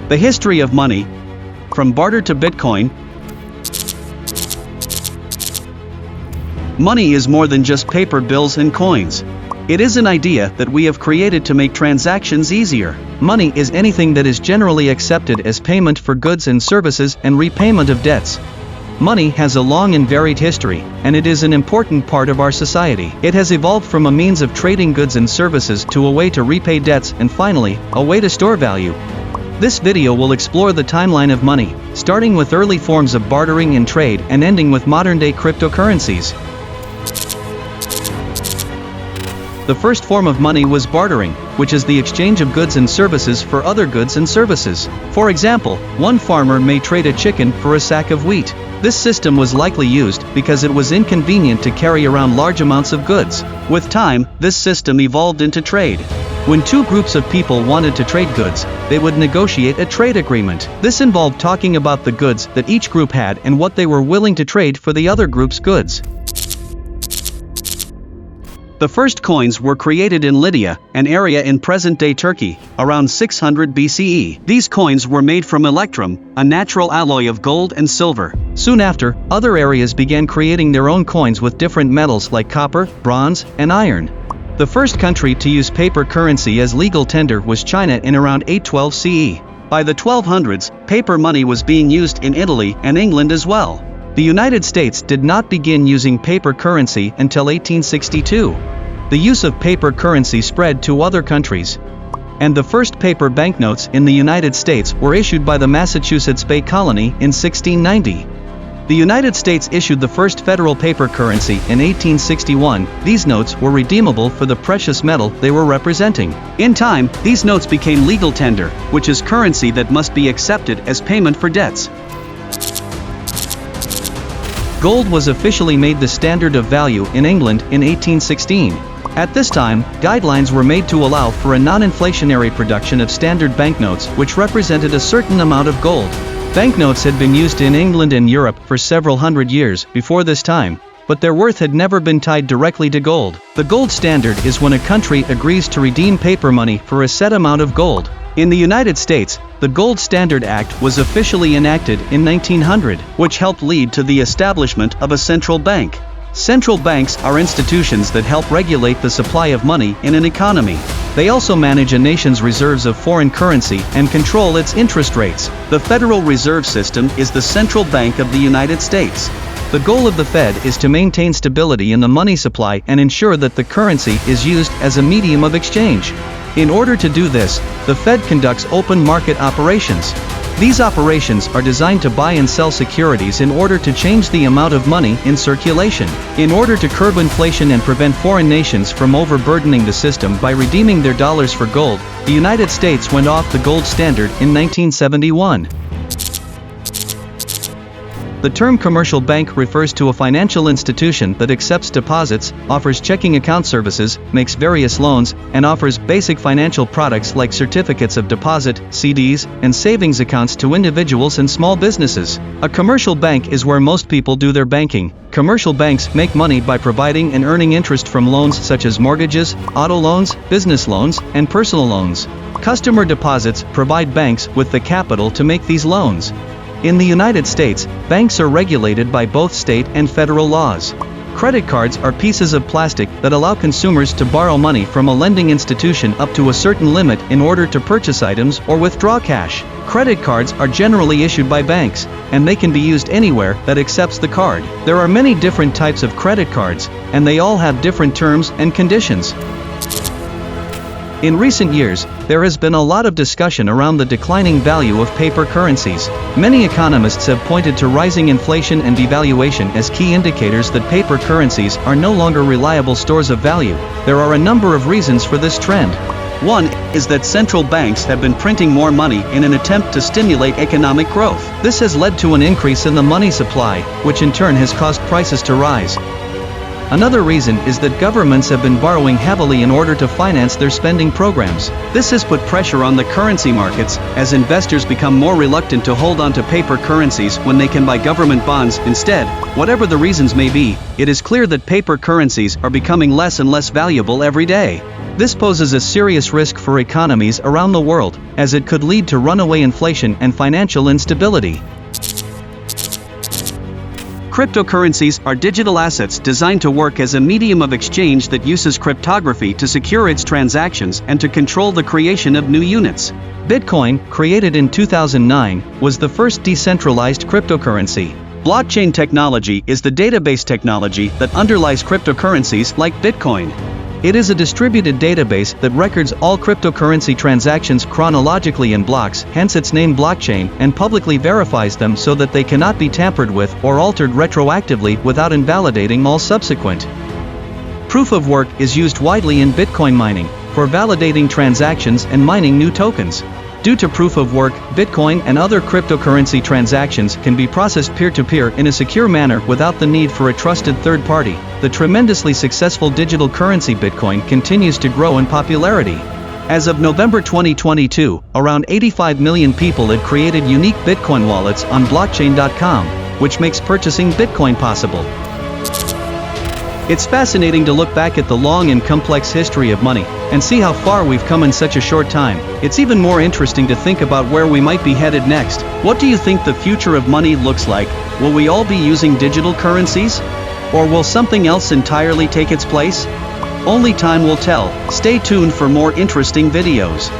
The history of money, from barter to Bitcoin. Money is more than just paper bills and coins. It is an idea that we have created to make transactions easier. Money is anything that is generally accepted as payment for goods and services and repayment of debts. Money has a long and varied history, and it is an important part of our society. It has evolved from a means of trading goods and services to a way to repay debts and finally, a way to store value. This video will explore the timeline of money, starting with early forms of bartering and trade and ending with modern-day cryptocurrencies. The first form of money was bartering, which is the exchange of goods and services for other goods and services. For example, one farmer may trade a chicken for a sack of wheat. This system was likely used because it was inconvenient to carry around large amounts of goods. With time, this system evolved into trade. When two groups of people wanted to trade goods, they would negotiate a trade agreement. This involved talking about the goods that each group had and what they were willing to trade for the other group's goods. The first coins were created in Lydia, an area in present-day Turkey, around 600 BCE. These coins were made from electrum, a natural alloy of gold and silver. Soon after, other areas began creating their own coins with different metals like copper, bronze, and iron. The first country to use paper currency as legal tender was China in around 812 CE. By the 1200s, paper money was being used in Italy and England as well. The United States did not begin using paper currency until 1862. The use of paper currency spread to other countries. And the first paper banknotes in the United States were issued by the Massachusetts Bay Colony in 1690. The United States issued the first federal paper currency in 1861. These notes were redeemable for the precious metal they were representing. In time, these notes became legal tender, which is currency that must be accepted as payment for debts. Gold was officially made the standard of value in England in 1816. At this time, guidelines were made to allow for a non-inflationary production of standard banknotes which represented a certain amount of gold. Banknotes had been used in England and Europe for several hundred years before this time, but their worth had never been tied directly to gold. The gold standard is when a country agrees to redeem paper money for a set amount of gold. In the United States, the Gold Standard Act was officially enacted in 1900, which helped lead to the establishment of a central bank. Central banks are institutions that help regulate the supply of money in an economy. They also manage a nation's reserves of foreign currency and control its interest rates. The Federal Reserve System is the central bank of the United States. The goal of the Fed is to maintain stability in the money supply and ensure that the currency is used as a medium of exchange. In order to do this, the Fed conducts open market operations. These operations are designed to buy and sell securities in order to change the amount of money in circulation. In order to curb inflation and prevent foreign nations from overburdening the system by redeeming their dollars for gold, the United States went off the gold standard in 1971. The term commercial bank refers to a financial institution that accepts deposits, offers checking account services, makes various loans, and offers basic financial products like certificates of deposit, CDs, and savings accounts to individuals and small businesses. A commercial bank is where most people do their banking. Commercial banks make money by providing and earning interest from loans such as mortgages, auto loans, business loans, and personal loans. Customer deposits provide banks with the capital to make these loans. In the United States, banks are regulated by both state and federal laws. Credit cards are pieces of plastic that allow consumers to borrow money from a lending institution up to a certain limit in order to purchase items or withdraw cash. Credit cards are generally issued by banks, and they can be used anywhere that accepts the card. There are many different types of credit cards, and they all have different terms and conditions. In recent years, there has been a lot of discussion around the declining value of paper currencies. Many economists have pointed to rising inflation and devaluation as key indicators that paper currencies are no longer reliable stores of value. There are a number of reasons for this trend. One is that central banks have been printing more money in an attempt to stimulate economic growth. This has led to an increase in the money supply, which in turn has caused prices to rise. Another reason is that governments have been borrowing heavily in order to finance their spending programs. This has put pressure on the currency markets, as investors become more reluctant to hold on to paper currencies when they can buy government bonds instead. Whatever the reasons may be, it is clear that paper currencies are becoming less and less valuable every day. This poses a serious risk for economies around the world, as it could lead to runaway inflation and financial instability. Cryptocurrencies are digital assets designed to work as a medium of exchange that uses cryptography to secure its transactions and to control the creation of new units. Bitcoin, created in 2009, was the first decentralized cryptocurrency. Blockchain technology is the database technology that underlies cryptocurrencies like Bitcoin. It is a distributed database that records all cryptocurrency transactions chronologically in blocks, hence its name blockchain, and publicly verifies them so that they cannot be tampered with or altered retroactively without invalidating all subsequent. Proof of work is used widely in Bitcoin mining, for validating transactions and mining new tokens. Due to proof of work, Bitcoin and other cryptocurrency transactions can be processed peer-to-peer in a secure manner without the need for a trusted third party. The tremendously successful digital currency Bitcoin continues to grow in popularity. As of November 2022, around 85 million people had created unique Bitcoin wallets on blockchain.com, which makes purchasing Bitcoin possible. It's fascinating to look back at the long and complex history of money, and see how far we've come in such a short time. It's even more interesting to think about where we might be headed next. What do you think the future of money looks like? Will we all be using digital currencies? Or will something else entirely take its place? Only time will tell. Stay tuned for more interesting videos.